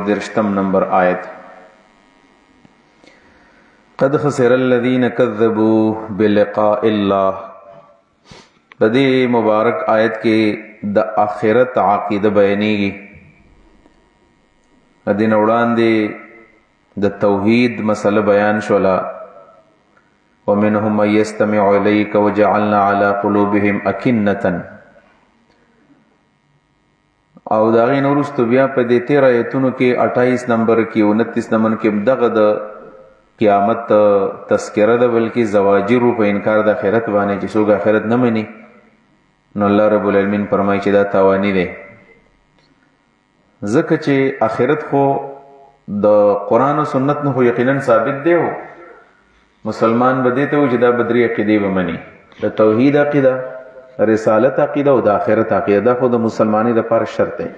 درشتم نمبر آیت قد خسر الذین کذبوا بلقاء اللہ. بدی مبارک آیت کې د آخرت عقیده بیانېږي. ادین وړاندې د توحید مسله بیان شولا. ومنهم من يستمع إليك وجعلنا على قلوبهم أكنة. او داغی نورستو بیا په دې 13 آیتونو کې 28 نمبر کې 29 نمبر کې دغه د قیامت تذکره ده، بلکې زواجر په انکار د آخرت باندې چې څوک آخرت نه مني نو الله رب العالمین فرمایي چې دا تاوانی دی. ځکه چې آخرت خو د قرآن او سنت نه خو یقینا ثابت دی. مسلمان به دې ته و چې دا بدري عقیدې به مني، د توحید عقیده، رسالت عقیده او د آخرت عقیده. دا خو د مسلمانۍ لپاره شرط دی.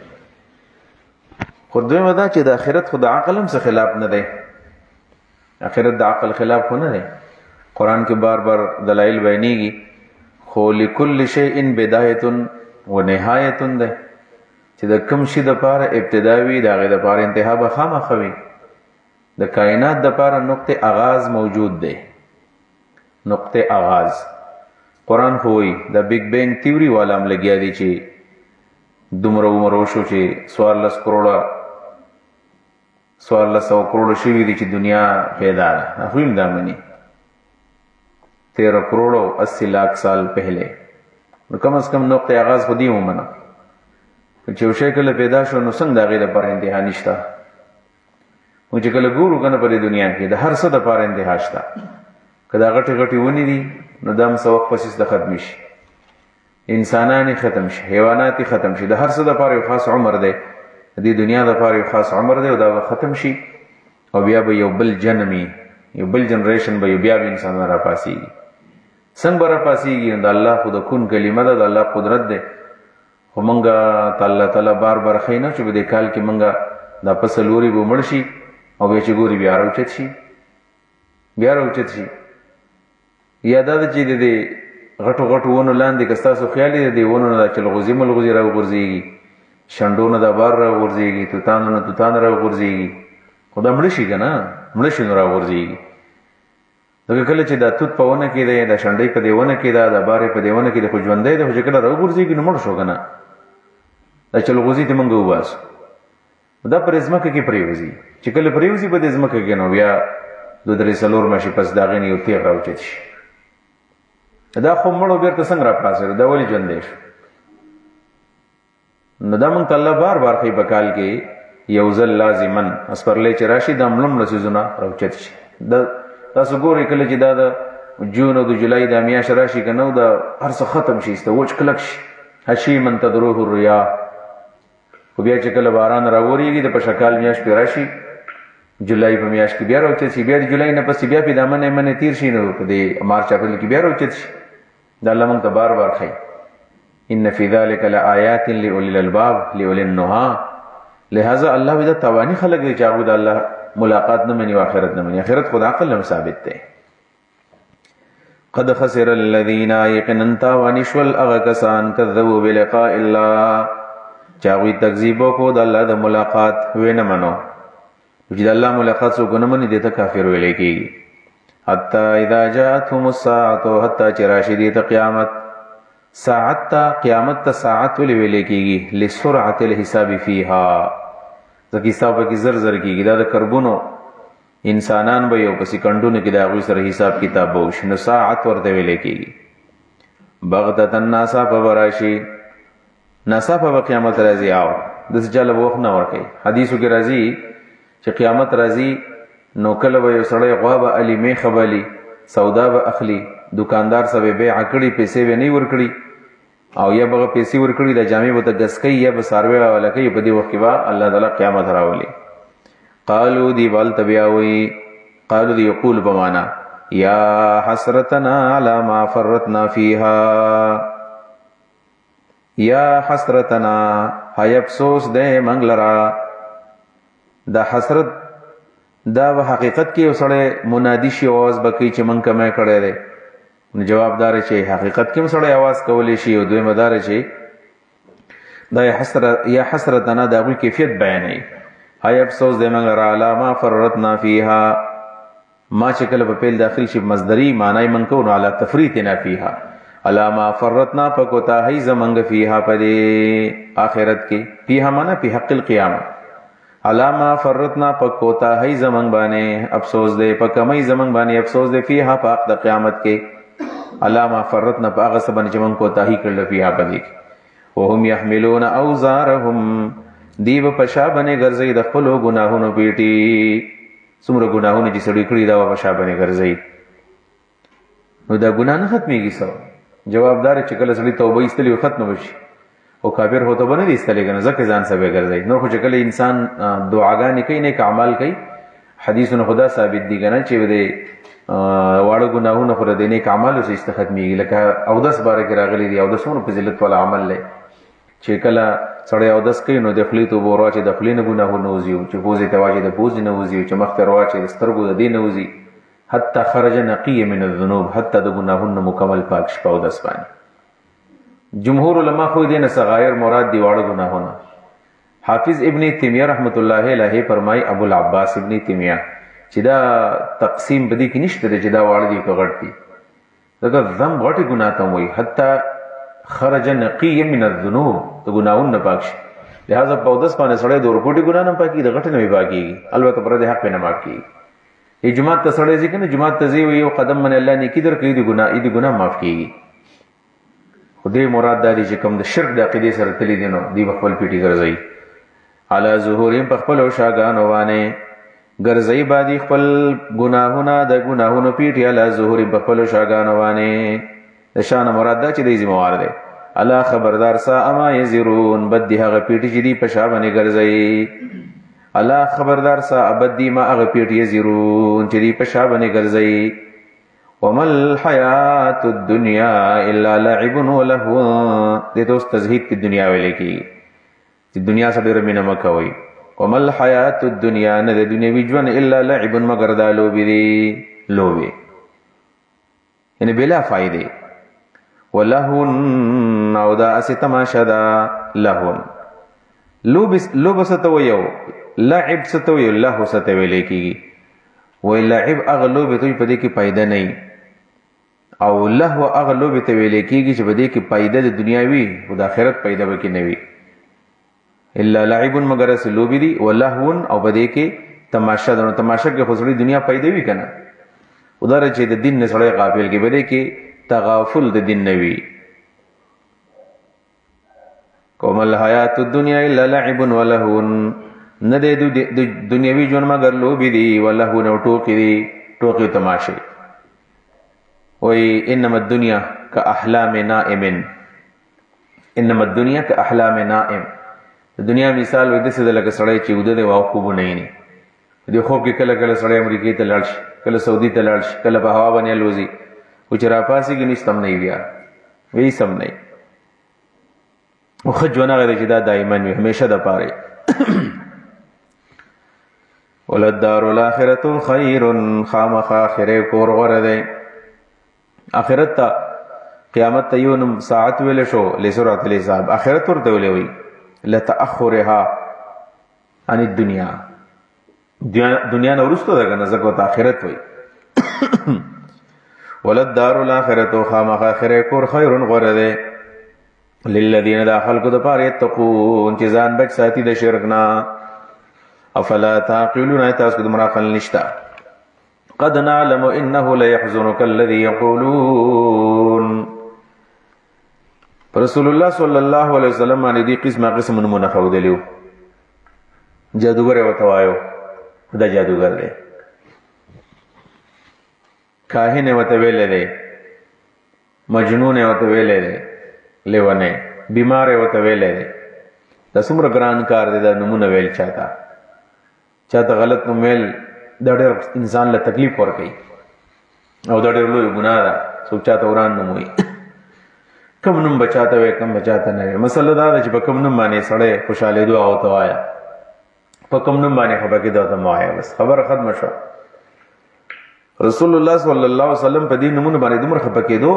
خو دویمه دا چې د آخرت خو د عقل هم څه خلاف نه دی. آخرت د عقل خلاف خو نه دی. قرآن کې بار بار دلایل بیانېږي. خو لکل شیء بدایة و نهایة دی، چې د کوم شي دپاره ابتدا وي د هغې دپاره انتها به خامخا وي. د کائنات دپاره نقطه آغاز موجود دی. نقطه آغاز قرآن خو وی د بیگ بینگ تیوری والا هم لګیا دی چې دومره عمر وشو چې 1400 کروڑ شوي دي چې دنیا پیدا ده. خو هم دا مني 13 کروڑ و 80 لاکھ سال پہلے. نو کم از کم نقطه آغاز خو دی ومنه چې یو شی کله پیدا شو نو څنګه د هغې دپاره انتها نشته. نو چې کله ګورو که نه په دې دنیا کې د هر څه دپاره انتها شته. که دا غټې غټې ونې دي نو دا هم څه وخت پسې د ختمي شي. انسانان ختم شي، حیوانات ختم شي. د هر څه دپاره یو خاص عمر دی. د دې دنیا دپاره یو خاص عمر دی او دا به ختم شي او بیا به یو بل جنمي، یو بل جنریشن به بیا به انسانان راپاسېږي. څنګه به راپاسېږي؟ د الله خو د کون کلمه ده، د الله قدرت دی. خو مونږ ته الله تعالی بار بار ښیي نه چې په دې کال کې مونږ دا پسه لوري به مړ شي او بیا چې ګوري بیا راوچت شي، بیا راوچت شي. یا دا ده چې د دې غټو غټو ونو لاندې که ستاسو خیال دی د دې ونو نه دا چلغوزي ملغوزي راوغورځېږي، شنډو نه دا بار راوغورځېږي، توتانو نه توتان راوغورځېږي. خو دا مړه شي که نه، مړه شي نو راوغورځېږي. ځکه کله چې دا توت په ونه کې دی، دا شنډۍ په دې ونه کې ده، دا بارې په دې ونه کې دی، خو ژوندی دی. خو چې کله راوغورځېږي نو مړ شو که نه. دا چلغوزي ته مونږ وباسو، دا پر ځمکه کې پرېوځي. چې کله پرېوځي په دې ځمکه کې نو بیا 2-3 میاشتې پس د هغې نه یو تیغ راوچت شي. دا خو مړو بیرته څنګه راپاڅېدو؟ دا ولې ژوندی شو؟ نو دا مونږ ته الله بار بار ښیي په کال کې یو ځل لازمن اسپرلی چې راشي دا مړه څیزونه راوچت شي. تاسو ګورئ کله چې دا د جون او د جولای دا میاشت راشي که نه، دا هر څه ختم شي، وچ کلک شي. هشیمن تدروه الریاح. خو بیا چې کله باران راورېږي د پشکال میاشت پې راشي، جولای په میاشت کې بیا راوچت شي. بیا د جولای نه پسې بیا پې دا منې تیر شي نو په دې مارچ اپریل کې بیا راوچت شي. دا الله مونږ ته بار بار ښیي. ان فی ذلک لآیات لأولی الالباب لأولی النهی. لہذا الله دا توانی خلق دی چې هغوی د الله ملاقات نه مني او آخرت نه مني. آخرت خود عقل هم ثابت دی. قد خسر الذین یقینا تاوانی شول هغه کسان کذبوا بلقاء الله چې هغوی تکذیب وکړو د الله د ملاقات ویې نه منو. چې د الله ملاقات څوک ونه مني دې ته کافر ویلی کېږي. حتی اذا جاءتهم الساعة حتی چې راشي دې ته قیامت. ساعت ته قیامت ته ساعت ولې ویلی کېږي؟ لسرعة الحساب فیها. ځکه حساب پکې زر زر کېږي. دا د کربونو انسانان به یو په سکندونو کې د هغوی سره حساب کتاب به وشي، نو ساعت ورته ویلی کېږي. بغتة ناڅاپه به راشي، ناڅاپه به قیامت راځي. او داسې چا له به وخت نه ورکوي. حدیثو کې راځي چې قیامت راځي نو کله به یو سړی غوا به علي، میخه به علي، سودا به اخلي، دکاندار سره به بیع کړي، پیسې به نه ورکړي، او یا به پیسې ورکړي د جامې به ته ګس کوي یا به څاروی والا کوي. په دې وخت کې به الله تعالی قیامت راولي. قالو دی بالته بیا وایي، قالو دی یقول په معنا یا حسرتنا علی ما فرطنا فیها. یا حسرتنا، های افسوس دی منګ لرا. دا حسرت دا په حقیقت کې یو سړی منادي شي، آواز به کوي چې من کمی کړی دی. نو جواب دار چې حقیقت کې هم سړی آواز کولی شي. او دویمه دار چې دا یا حسرتنا د هغوی کیفیت بیانوي. هاي افسوس دې موږ را علا ما فرطنا فيها ما چې کله په پیل داخل شي مصدری معنی من کو علی تفریطنا فيها علا ما فرطنا پکوتا هي زمنګ فيها پدې آخرت کې فيها معنا په حق القيامه علا ما فرطنا پکوتا هي زمنګ باندې افسوس دې پکمای زمنګ باندې افسوس دې فيها په حق د قیامت کې علا ما فرطنا په هغه سبن چې من کوتا هي کړل فيها پدې وهم يحملون اوزارهم دیو پشا بنه ګرځي د خپل ګناهونو پیټي څومره ګناهونه چې سړی کړی دا په شابه ګرځي نو دا ګناه نه ختميږي سو جوابدار چې کله سړی توبه ایستلی ختم وشي او کافر هوته بنه دي استلی کنه ځکه ځان سبه ګرځي نو خو چې کله انسان دعاګانې کوي نیک اعمال کوي حدیثونه خدا ثابت دي کنه چې د واړو ګناهونه خو د نیک اعمالو څخه ختميږي لکه او 10 بار کې راغلي دي او 10 نو فضیلت والا عمل لې چې کله سړی او 10 کوي نو د خلی تو بورا چې د خلی نه ګناهونه وزي چې پوزي ته واجب د پوزي نه وزي چې مخ ته واچي د سترګو د دین وزي حتی خرج نقي من الذنوب حتی د ګناهونو مکمل پاک شپه او 10 باندې جمهور علما خو دې نه صغائر مراد دی واړه ګناهونه حافظ ابن تیمیہ رحمت الله علیه فرمای ابو العباس ابن تیمیہ چې دا تقسیم بدی کې نشته چې دا واړه دي که غټ دي دا ذنب غټي ګناه ته وایي حتی خرج نقي من الذنوب د ګناهونو نه پاک شي لہذا په 10 باندې سړی د ورکوټي ګناه نه پاکي د غټ نه پاکيږي البته پر دې حق نه ماکي ای جماعت ته سړی ځکه نه جماعت ته زی یو قدم من الله نه کیدر کوي د ګناه معاف کیږي خدای مراد داري چې کوم د شرک د عقیده سره تللی دي نو دی خپل پیټي ګرځي علا ظهورهم په خپل شاګانو باندې ګرځي باندې خپل ګناهونه د ګناهونو پیټي علا ظهورهم په خپل شاګانو باندې د شان مراد دا چې د ذمہوار دی الا خبردار سا اما یزرون بد دی هغه پیټي چې دی په شابه ګرځي الا خبردار سا ابدی ما هغه پیټي یزرون چې دی په شابه ګرځي ومل حیات الدنیا الا لعب ولهو د دوست تزهید په دنیا ویلې کی چې دنیا سره رمینه مکوي ومل حیات الدنیا نه د دنیوي ژوند الا لعب مگر دا لوبي دی لوبي یعنی بلا فائدې ولهن او دا اسی تماشا دا لهن لوب ستو یو لعب ستو یو الله ستو لیکي وی لعب اغلوب ته په دې کې پیدا نه او لهو اغلوب ته ویل کېږي چې په دې کې پیدا د دنیاوي او د آخرت پیدا به کې نه وي الا لعب مگر سلوب دي ولهو او په دې کې تماشا د تماشا کې خسري دنیا پیدا وي کنه ودار چې د دین نه سره غافل کې به دې کې تغافل د دین نوی کوم الحیات الدنیا الا لعب ولهو نه د دنیوي ژوند مگر لوبي دي ولهو نو ټوکی دي ټوکی تماشې وای انما الدنيا كاحلام نائم انما الدنيا كاحلام نائم د دنیا مثال وې د څه د لکه سړی چې وده دی واو خوب نه ني د خوب کې کله کله سړی امریکای ته لاړ شي کله سعودي ته لاړ شي کله په هوا باندې لوزي او چې را پاسي کې نشتم نه بیا وی سم نه او خجونه غره چې دا دایماً وي همیشه د پاره وللدار الاخرته خير خامخ اخره کور غره ده اخرت ته قیامت ته یو نم ساعت ویل شو لسرات الحساب اخرت ورته ویل وي لتاخرها عن الدنيا دنیا نو ورسته ده کنه زکه اخرت وي وللدار الاخرته خامخ اخره کور خير غره ده للذین دا خلق د پاره تقون چې ځان بچ ساتي د شرک نه افلا تعقلون تاسو د مراقل نشتا قد نعلم انه ليحزنك الذي يقولون رسول الله صلی الله علیه وسلم باندې دي قسم نمونه خو دلیو جادوګر وته وایو دا جادوګر دی کاهن وته ویلې دی مجنون وته ویلې دی لیونه بیمار وته ویلې دی د څومره ګران کار دی دا نمونه ویل چاته غلط نو میل دا ډېر انسان له تکلیف ور کوي او دا ډېر لوی ګناه ده څوک چاته وران نوم وي کم نوم بچاته وي کم بچاته نه مسله دا ده چې په کم نوم باندې سړی خوشاله دعا او توایا په کم نوم باندې خبر کې دا ته وایا بس خبر ختم شو رسول الله صلی الله علیه وسلم په دې نمونه باندې دمر خپه کېدو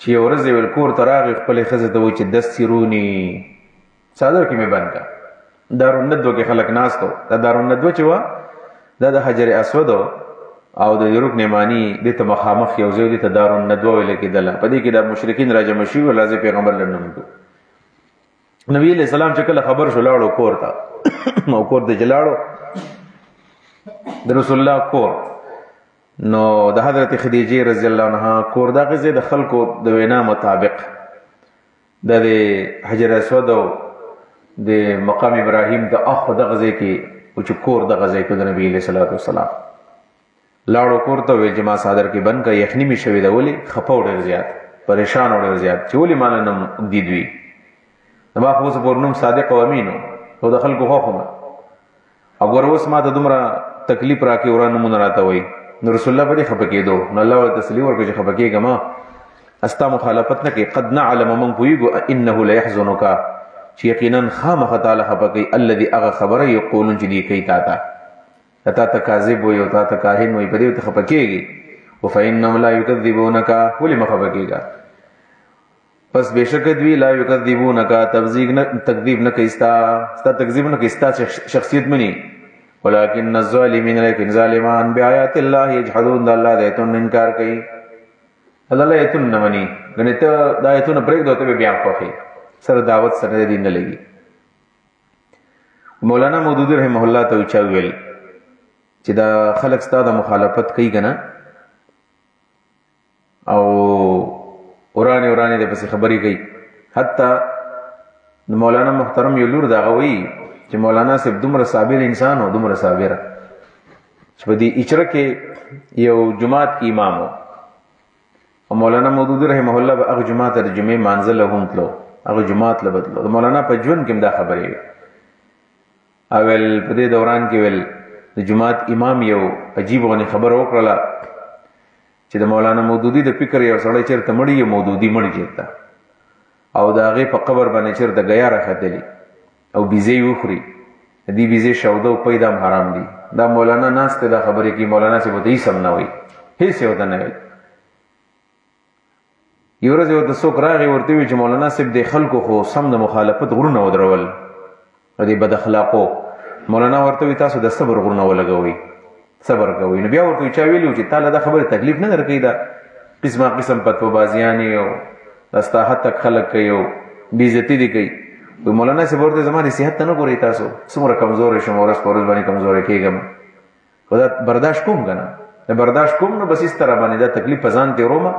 چې ورځ ول کور تراغ خپل خزه ته و چې دسترونی صادر کې مې بنکا دارالندوه کې خلک ناستو. دا دارالندوه چې وه دا د حجر اسود او د رکن یمانی دې ته مخامخ یو ځای دې ته دارالندوه ویل کېدله. په دې کې د مشرکین راجمع شوي وو. لازم پیغمبر لنډ نبی علیہ السلام چې کله خبر شو لاړو کور ته نو کور ته چې لاړو د رسول الله کور نو د حضرت خدیجه رضی الله عنها کور دا غزه د خلکو د وینا مطابق د حجر اسود او د مقام ابراهیم د اخو د غزه کې او چې کور د غزه کې د نبی علیہ الصلوۃ والسلام لاړو کور ته ویل چې ما صادر کې بند کا یخنی می شوی دا ولی خپاو ډیر زیات پریشان ډیر زیات چې ولی مال نم دی دوی ما خو څه پورنم صادق او امینو او د خلکو خوخه اگر اوس ما ته دومره تکلیف راکې ورانه مونږ راته وای نو رسول الله باندې خپکېدو نو الله ورته تسلی ورکړي چې خپکېږه ما استا مخالفت نه کې قد نعلم من پویګو انه لا يحزنك چې یقینا خامخ تعالی خپکې الذي اغه خبره یقولون چې دی کوي تا ته کاذب وي او تا ته کاهن وي په دې ته خپکېږي وفإنهم لا يكذبونك ولي مخبکېږه پس بشک دوی لا یکذبونک تکذیب نه کیستا تکذیب نه کیستا شخصیت منی ولكن الظالمین لیکن ظالمان بیاات الله یجحدون الله د ایتون انکار کوي الله ایتون نه منی غنی ته د ایتون بریک دوته بیا کوي سره دعوت سره دین نه لګي. مولانا مودودی رحمه الله ته چا ویل چې دا خلک ستاسو مخالفت کوي کنه او ورانه د پس خبرې کوي. حتی مولانا محترم یو لور دا غوي چې مولانا صاحب دومره صابر انسان او دومره صابر چې په دې اجره کې یو جماعت امام او مولانا مودودی رحمه الله به هغه جماعت د جمعې منزل هم تلو هغه جماعت لبدلو. مولانا په ژوند کې دا خبرې اول په دې دوران کې ول د جماعت امام یو عجیب غني خبر وکړه چې د مولانا مودودی د فکر یو سړی چیرته مړی یو مودودی مړی چیرته او دا هغه په قبر باندې چیرته غیا راخدلی او بیزی وخوري دی بیزی شودو پیدا حرام دي. دا مولانا ناس ته دا خبرې کی مولانا څه بده یې سم نه وي هیڅ یو نه وي. یو ورځ یو د څوک راغی ورته وی چې مولانا صاحب د خلکو خو سم د مخالفت غرونه ودرول او د بد اخلاقو. مولانا ورته وی تاسو د صبر غرونه ولګوي صبر کوي. نو بیا ورته چا ویلو چې تعالی دا خبره تکلیف نه درکې دا قسمه قسم پتو بازیانی او استاحت تک خلق کوي او بیزتی دي کوي. مولانا سے ورته زمانه صحت نه ګوري تاسو څومره کمزور شم ورس پرز باندې کمزور کېږم خدا برداشت کوم کنه برداشت کوم نو بس اس طرح باندې دا تکلیف پزان ته روما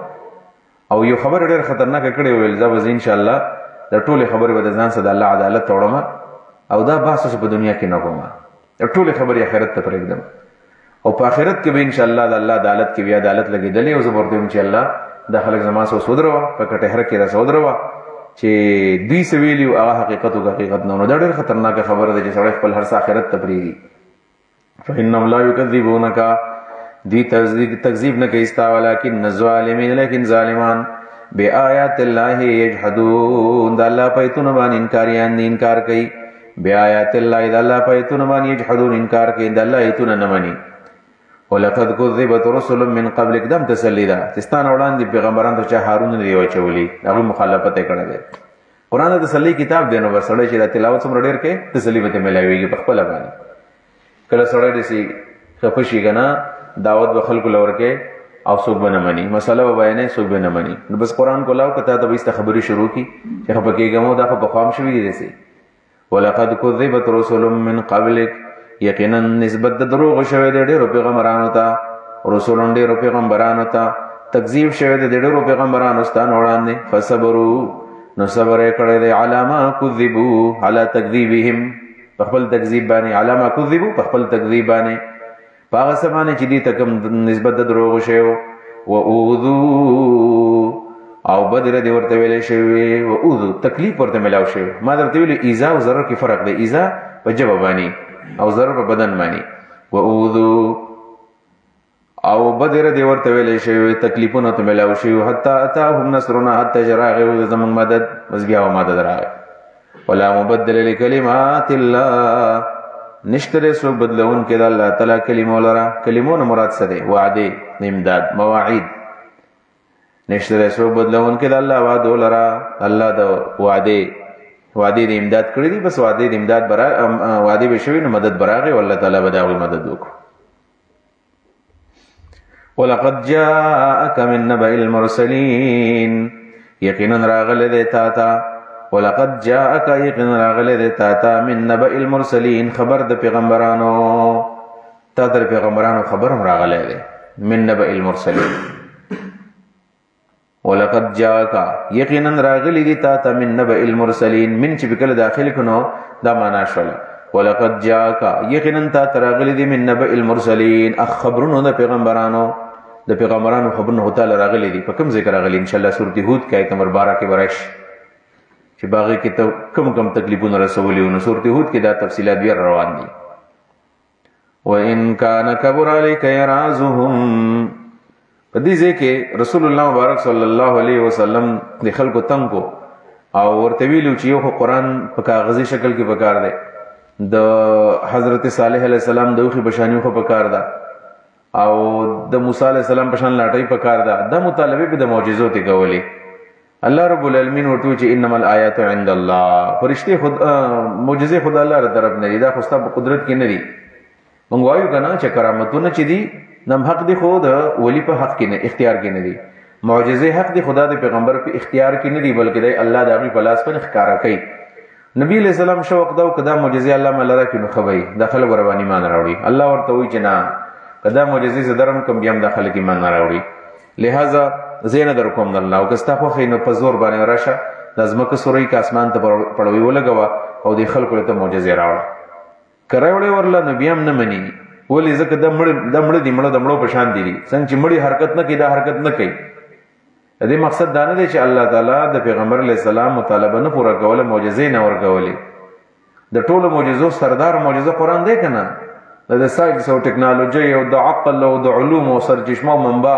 او یو خبر ډېر خطرناک کړي ویل زاب ان شاء الله د ټوله خبره به ځان سره د الله عدالت توړم او دا بحث په دنیا کې نه کوم ټوله خبره آخرت ته پرېږدم او په آخرت کې به ان شاء الله د الله عدالت کې بیا عدالت لګیدلې او زبر دې ان شاء الله د خلک زما سره سودروا په کټهره کې را سودروا چې دوی سویلی او هغه حقیقت او حقیقت نه دا ډېر خطرناک خبره ده چې سړی خپل هر څه آخرت ته پرېږدي. فإنهم لا يكذبونك دی تکذیب نه کوي ستا ولکن الظالمین لیکن ظالمان بیاات الله یجحدون د الله په ایتونو باندې انکاریان دي انکار کوي. بیاات الله د الله په ایتونو باندې یجحدون انکار کوي د الله ایتونه نه مني. ولقد كذبت رسل من قبلك دم تسلیدا تستان وړاندې پیغمبران ته چا هارون دی وچولي هغه مخالفت کړه ده. قران د تسلی کتاب دی نو سړی چې د تلاوت سره ډېر کې تسلی به ملایويږي په خپل باندې. کله سړی دې خپشي غنا دعوت به خلکو لور کې او څوک به نه مني مسله به بیانې څوک به نه مني نو بس قران کو لاو کته ته به است خبري شروع کی چې خپکه ګمو دا په قوم شوی دي سي. ولقد كذبت رسل من قبلك یقینا نسبت د دروغ شوی د ډیرو پیغمبرانو ته رسولون ډیرو پیغمبرانو ته تکذیب شوی د ډیرو پیغمبرانو ستان وړاندې فصبروا نو صبر کړی د علامه کذبوا على تکذیبهم خپل تکذیب باندې علامه کذبوا خپل تکذیب باندې پاغه سمانه چې دې تکم نسبت د دروغ شوی او اوذو او بدر دې ورته ویلې شوی او اوذو تکلیف ورته ملاو شوی ما درته ویلې ایذا او ضرر کې فرق دی. ایذا په جواب باندې او ضرر په بدن باندې و اوذو او بدر دې ورته ویلې شوی تکلیفونه ته ملاو شوی حتی اتاهم نصرنا حتی جراغه زمون مدد بس بیا مدد راغی. ولا مبدل لکلمات الله نشتره سو بدلون کې د الله تعالی کلمو لرا کلمونه مراد څه دي وعده امداد مواعید نشتره سو بدلون کې د الله وعده لرا الله د وعده وعده د امداد کړی دي، بس وعده د امداد وعده به شوي نو مدد براغی والله تعالی به د هغوی مدد وکړو. ولقد جاءك من نبأ المرسلين یقینا راغلی دی تا ته، ولقد جاءك یقینا راغلی دی تا ته من نبأ المرسلين خبر د پیغمبرانو، تا در پیغمبرانو خبر هم راغلی دی. من نبأ المرسلين ولقد جاءك یقینا راغلی دی تا ته من نبأ المرسلين، من چې بکله داخل کنو دا معنا شوله. ولقد جاءك یقینا تا ته راغلی دی من نبأ المرسلين خبرونو د پیغمبرانو، د پیغمبرانو خبرونه تعالی راغلی دي. په کوم ذکر راغلی ان شاء الله سورۃ هود کې آیت نمبر 12 کې ورش چې باغی کې ته کوم تکلیفونه رسولي نو سورۃ هود کې دا تفصیلات بیا روان دي. وان کان کبر علیک اعراضهم په دې ځکه رسول الله مبارک صلی الله علیه وسلم د خلکو تنگ کو او ورته ویلو چې یو قرآن په کاغذي شکل کې پکار دی، د حضرت صالح علیه السلام دوخي بشانیو خو پکار ده او د موسی علیہ السلام په شان لاټۍ پکار ده. دا مطالبه به د معجزو ته کولی. الله رب العالمین ورته چې انما الآیات عند الله، فرشتي خود معجزې خدای الله تر طرف نه دي، دا خو ستاسو په قدرت کې نه دي. موږ وایو کنه چې کرامتونه چې دي نم حق دي، خو د ولی په حق کې نه اختیار کې نه دي. معجزې حق دي خدا د پیغمبر په اختیار کې نه دي، بلکې د الله د هغه په لاس په ښکارا کوي. نبی علیہ السلام شوق دا کدا معجزې الله ملره کې نو خوي داخله وربانی مان راوړي. الله ورته وایي چې نه کدا معجزې زدرم کم بیا داخله کې مان راوړي، لہذا زین در کوم الله او کستا خو خینو په زور باندې راشه لازمکه سورې کا اسمان ته پړوي ولګوا او د خلکو ته معجزې راوړه کراوړې ورله نبی هم نه مني. ولې ځکه د مړ دی مړ د مړو په شان دي، څنګه چې مړی حرکت نه کوي دا حرکت نه کوي. دې مقصد دا نه دی چې الله تعالی د پیغمبر علیه السلام مطالبه نه پوره کوله، معجزې نه ورکولې. د ټولو معجزو سردار معجزه قرآن دی کنه، د ساینس او ټکنالوژي او د عقل او د علوم او سرچشمه او منبع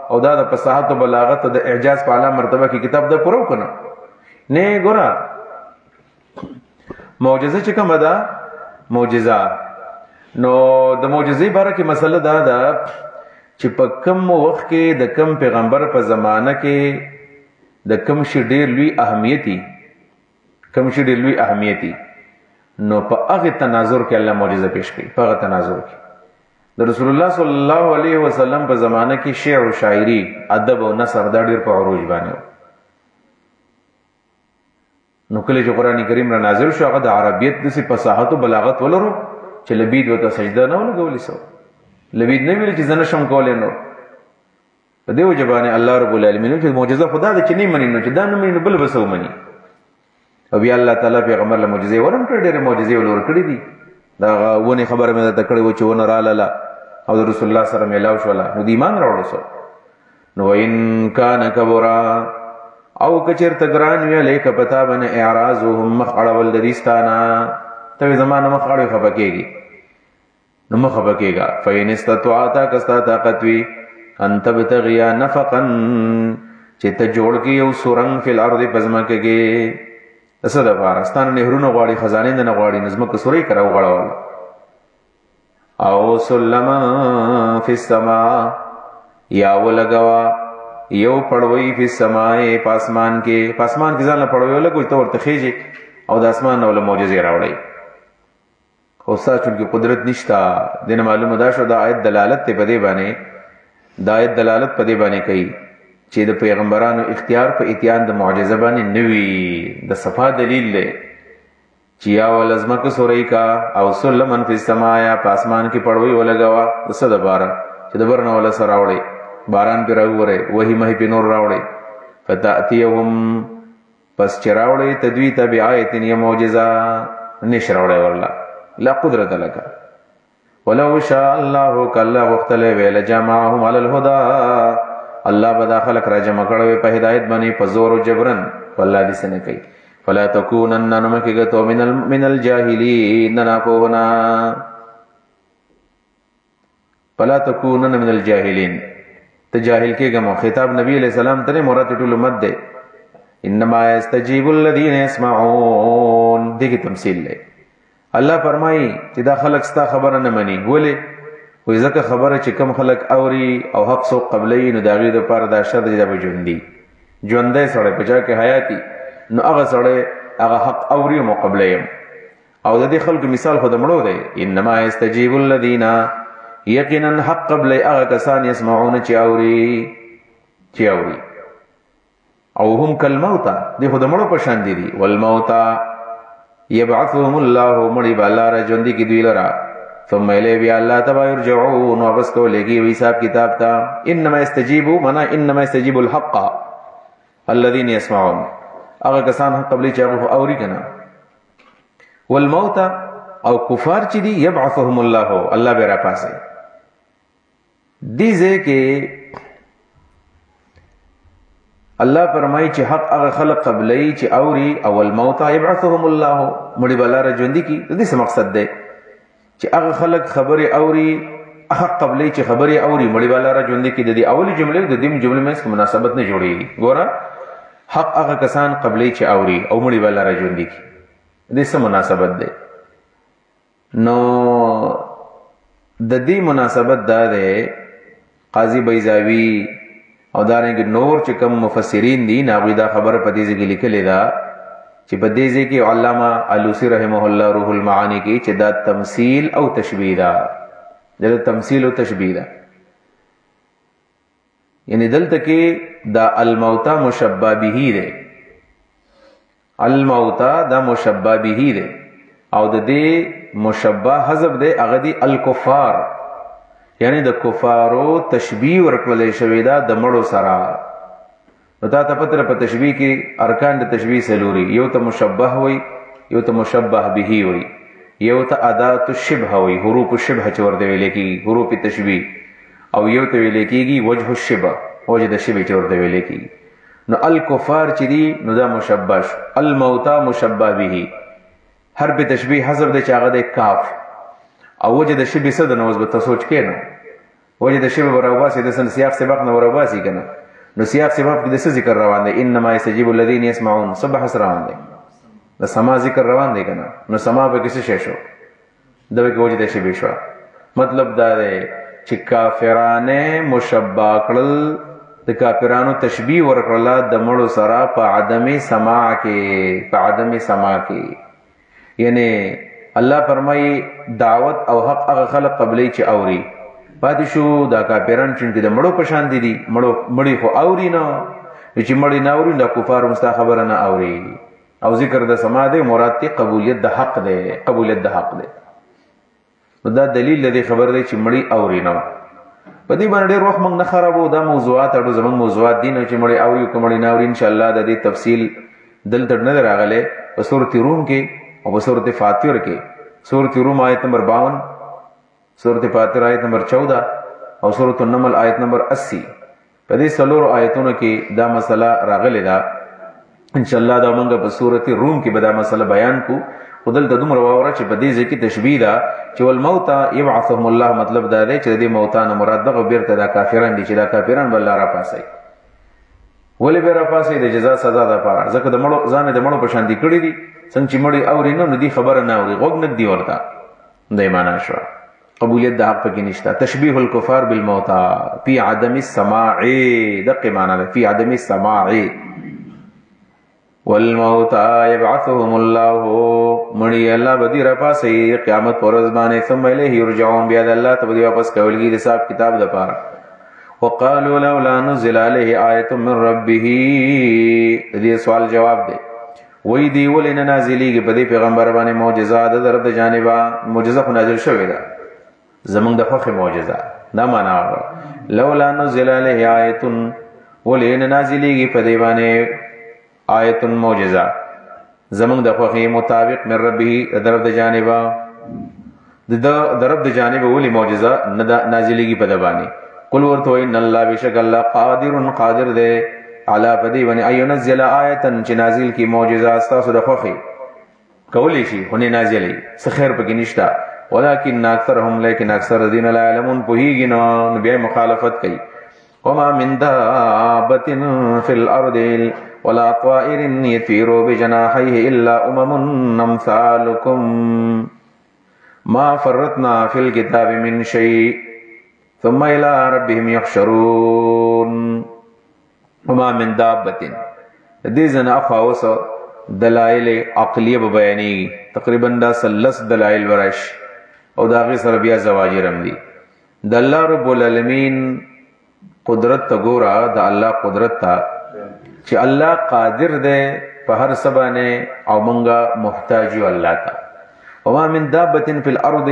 او دا د فصاحت او بلاغت او د اعجاز په اعلی مرتبه کې کتاب د پرو کنه نه ګوره. معجزه چې کومه ده معجزه، نو د معجزې باره کې مسله دا ده چې په کم وخت کې د کم پیغمبر په زمانه کې د کم شي ډېر لوی اهمیتي نو په هغه تناظر کې الله معجزه پیش کړي. په هغه تناظر کې د رسول الله صلی الله علیه وسلم په زمانه کې شعر او شاعری، ادب او نثر دا ډېر په عروج باندې. نو کله چې قرآن کریم را نازل شو هغه د عربیت د فصاحت او بلاغت ولرو چې لبید وته سجده نه ولګولې سو، لبید نه ویل چې زنه شم کولې نو په دې وجبانه الله رب العالمین چې معجزه خدا د چني منی نو چې دا نه منی بل بسو منی. او بیا الله تعالی پیغمبر له معجزې ورم کړ، ډېر معجزې ولور کړې دي. دا ونه خبره مې ته کړې و چې ونه رااله او رسول الله سره ملاو شولا نو د ایمان راوړل سو. نو ان کان کبرا او کچر تګران وی لیک پتا بن اعراضهم مخړه ولدستانا ته زمانه مخړه خبکیږي نو مخبکیږي. فین استطاعتا کستا طاقت وی ان تبتغیا نفقا چې ته جوړ کی یو سورنګ فل ارض پزما کېږي اسد افغانستان نهرونه غواړي، خزانه نه غواړي، نظم کسوري کراو غواړي. او سلما فی السما یا ولګوا یو پړوي فی السماء پاسمان کې ځان له پړوي ولګوي ته ورته خېږي او د اسمان نو له معجزې راوړي. خو ساتون کې قدرت نشتا دنه معلومه دا شو. دا آیت دلالت په دې باندې کوي چې د پیغمبرانو اختیار په اتیان د معجزه باندې نوی د صفا دلیل دی چې یا ولزمک سورې کا او سلمن فی السماء پاسمان کې پړوي ولګوا د صد بار چې د برنه ولا سره راوړي باران پر راوړي وਹੀ مه په نور راوړي فتاتيهم پس چراوړي تدوی تبعایت یې معجزه نشر راوړي ورلا لا قدرت لك ولو شاء الله کله وخت له ویل جمعهم علی الهدى الله به داخله را جمع کړو په هدایت باندې په زور او جبرن والله دې سن کوي. فلا تکونن نمکه من الجاهلین نافونا فلا تکونن من الجاهلین ته جاهل کېږم. خطاب نبی علیہ السلام ته مراد ټول امت دی. انما یستجیب الذین یسمعون دې کې تمثيل دی. الله فرمایي چې دا خلک ستا خبره نه مني. ولې؟ وې ځکه خبره چې کم خلک اوري او حق سو قبلې نو داغي د پر دا شر دی د ژوندۍ سړی په چا کې حیاتي نو هغه سړی هغه حق اوري مقبلهم. او د دې خلکو مثال خود مړو دی، انما یستجیب الذین، یقینا حق قبل هغه کسان یسمعون چې اوري او هم کالموتى، دی خود مړو په شان دي. والموتى یبعثهم الله، مړي به الله را ژوندي کړي دوی لرا، ثم الیه بیا الله تبا یرجعون، واپس کولېږي حساب کتاب ته. انما یستجیبوا معنا انما یستجیب الحق الذين يسمعون، هغه کسان حق قبل چې هغه اوري کنه. والموتى او کفار چې دي یبعثهم الله به را پاسي. دې ځکه الله فرمایي چې حق هغه خلق قبلي چې اوري، او الموتى يبعثهم الله، مړي بلا را ژوندي کی. دې څه مقصد دی چې هغه خلق خبره اوري، حق قبلي چې خبره اوري مړي بلا را ژوندي کی. د دې اولی جمله د دې جمله مې مناسبت نه جوړي. ګوره حق هغه کسان قبلي چې اوري او مړي بلا را ژوندي کی، دې څه مناسبت دی؟ نو د دې مناسبت دا ده، قاضي بیضاوی او دارنګ نور چې کوم مفسرین دي ناغوی دا خبره په دې ځای کې لیکلې ده چې په دې ځای کې علامه علوسی رحمه الله روح المعانی کې چې دا تمثيل او تشبیه ده، دا تمثيل او تشبیه ده. یعنی دلته کې دا الموتى مشبہ به ده، الموتى دا مشبہ به ده، او د دې مشبہ حذف ده هغه دي الکفار، یعنی د کفارو تشبیه ورکړل شوی دا د مړو سره. نو تا ته پتر په تشبیه کې ارکان د تشبیه سلوري، یو ته مشبہ وي، یو ته مشبہ به وي، یو ته ادات الشبه وي، حروف الشبه چې ورته ویل کېږي حروف تشبیه، او یو ته ویل کېږي وجه الشبه، وجه د شبه چې ورته ویل کېږي. نو الکفار چې دي نو دا مشبہ، الموتى مشبہ به، هر په تشبیه حذف د چاغه د کاف، او وجه د شبه صد نو وزبت سوچ کینو، وجه د شبه وراباسي د سن سیاق سبق نو وراباسي کنه. نو سیاق سبق د څه ذکر روان دي؟ انما یستجیب الذین یسمعون، سبح روان دي، د سما ذکر روان دي کنه. نو سما به کیسه شې شو دغه وجه د شبه شو. مطلب دا دی چې کافرانه مشبہ کړل، د کافرانو تشبیه ورکړل د مړو سره په عدم سماع کې، په عدم سماع کې. یعنی الله فرمایي دعوت او حق هغه خلق قبلي چې اوري پاتې شو، دا کافران چې د مړو په شان دي، مړي خو اوري نه، چې مړي نه اوري دا کفار مستا خبره نه اوري. او ذکر د سما ده مراد ته قبولیت د حق ده، قبولیت د حق ده. نو دا دلیل لري خبر دی چې مړي اوري نه. په دې باندې ډېر وخت موږ نه خرابو، دا موضوعات اړو زمون موضوعات دي، چې مړي اوري او کمړي نه اوري ان شاء الله د دې تفصیل دلته نه راغله په سورۃ روم کې او په سورۃ فاتر کې. سورۃ روم آیت نمبر 52، سورۃ فاتر آیت نمبر 14 او سورۃ النمل آیت نمبر 80. په دې څلور آیتونو کې دا مسله راغله ده. ان شاء الله دا موږ په سورۃ روم کې به دا مسله بیان کو. خدل د دومره واوره چې په دې ځکه تشبیه ده چې والموتى يبعثهم الله، مطلب دا دی چې د موتى نه مراد دغه بیرته دا کافران دي چې دا کافران بل را پاسي. ولې به را پاسي؟ د جزاء سزا ده پاره، ځکه د مړو ځان د مړو په شان دي کړی دي. څنګه چې مړي اوري نو دې خبره نه اوري، غوږ نه دی ورته. دای معنا شو قبولیت د حق کې نشته. تشبیه الکفار بالموتى فی عدم السماع، دقه معنا ده فی عدم السماع. والموتى يبعثهم الله، مړي الله بدی را پاسي قیامت پر ورځ باندې، ثم الیه یرجعون، بیا د الله ته بدی واپس کولږي د حساب کتاب د پاره. وقالوا لولا نزل عليه آیه من ربه، دې سوال جواب دی. وی دی ولې نه نازلېږي په دې پیغمبر باندې معجزه د طرف د جانبه؟ معجزه خو نازل شوې ده، زمونږ د خوښې معجزه. دا معنا لولا نزل عليه آیه، ولې نه نازلېږي په دې باندې آیت معجزه زمونږ د خوښې مطابق من ربه د طرف د جانبه، د رب د جانبه ولې معجزه نه نازلېږي په دې باندې؟ قل ورته ان الله بشک الله قادر دی علا پدی ونی ایو نزل آیتن چې نازل کی معجزه استاسو د خوخي کولی شي هونه نازلی څه خیر پکې نشتا، ولکن اکثرهم لیکن اکثر دین لا علمون پوهیږي نو بیا مخالفت کوي. وما من دابة في الارض ولا طائر يطير بجناحيه الا امثالكم ما فرطنا في الكتاب من شيء ثم الى ربهم يحشرون. وما من دابة دې زنه اخوا وسو دلائل عقلیه به بیانېږي، تقریبا دا 13 دلائل ورش او د هغې سره بیا زواجر هم دي. د الله رب العالمین قدرت ته ګوره، د الله قدرت ته چې الله قادر دی په هر څه باندې او موږ محتاج یو الله ته. وما من دابة فی الارض،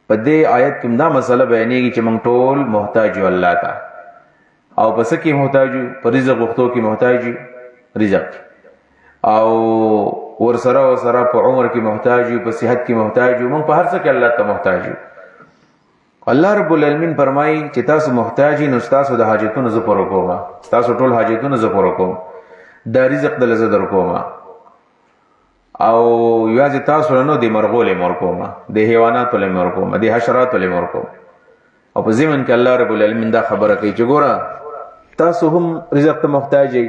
په دې آیت کې دا مسله بیانېږي چې موږ ټول محتاج یو الله ته. او په څه کې محتاج یو؟ په رزق غوښتو کې محتاج یو، رزق، او ورسره په عمر کې محتاج یو، په صحت کې محتاج یو، موږ په هر څه کې الله ته محتاج یو. الله رب العالمین فرمایي چې تاسو محتاج یې، نو ستاسو د حاجتونو زه پوره کوم، ستاسو ټول حاجتونه زه پوره کوم، دا رزق دله زه در کوم، او یوازې تاسو نه د مرغو له مور کوم، د حیواناتو له مور کوم، د حشراتو له مور کوم. او په ضمن کې الله رب العالمین دا خبره کوي چې ګوره تاسو هم رزق ته محتاج یې،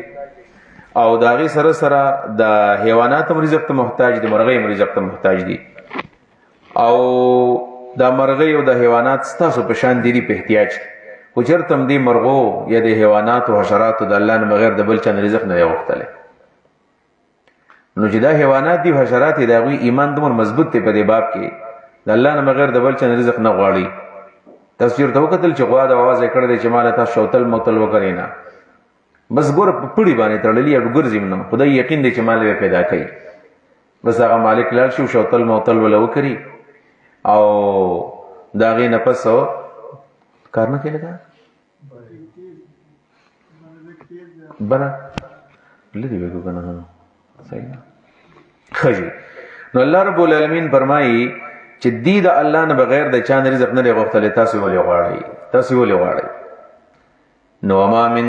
او د هغې سره سره د حیوانات هم رزق ته محتاج دي، مرغۍ هم رزق ته محتاج دي. او دا مرغۍ او د حیوانات ستاسو په شان دي په احتیاج، خو چېرته هم دې مرغو یا د حیواناتو حشراتو د الله نه بغیر د بل چا نه رزق نه دی غوښتلی. نو چې دا حیوانات دي حشرات دي، د هغوی ایمان دومره مضبوط دی په دې باب کې، د الله نه بغیر د بل چا نه رزق نه غواړي. تاسو چېرته وکتل چې غوا د اواز یې کړی دی چې ماله تاسو شوتل موتل وکړئ نه، بس ګوره په پړي باندې تړلي او ګرځي نه، خدای یقین دی چې مال به پیدا کوي. بس هغه مالک لاړ شي شوتل موتل وله وکړي او د هغې نه پس کار نه کوي. لکه بره لرې وګو که نه صحیح ښه جي. نو الله رب العالمین فرمایي چې دی د الله نه بغیر د چا نه رزق نه دی غوښتلی، تاسو ولې غواړئ؟ تاسو ولې غواړئ؟ نو وما من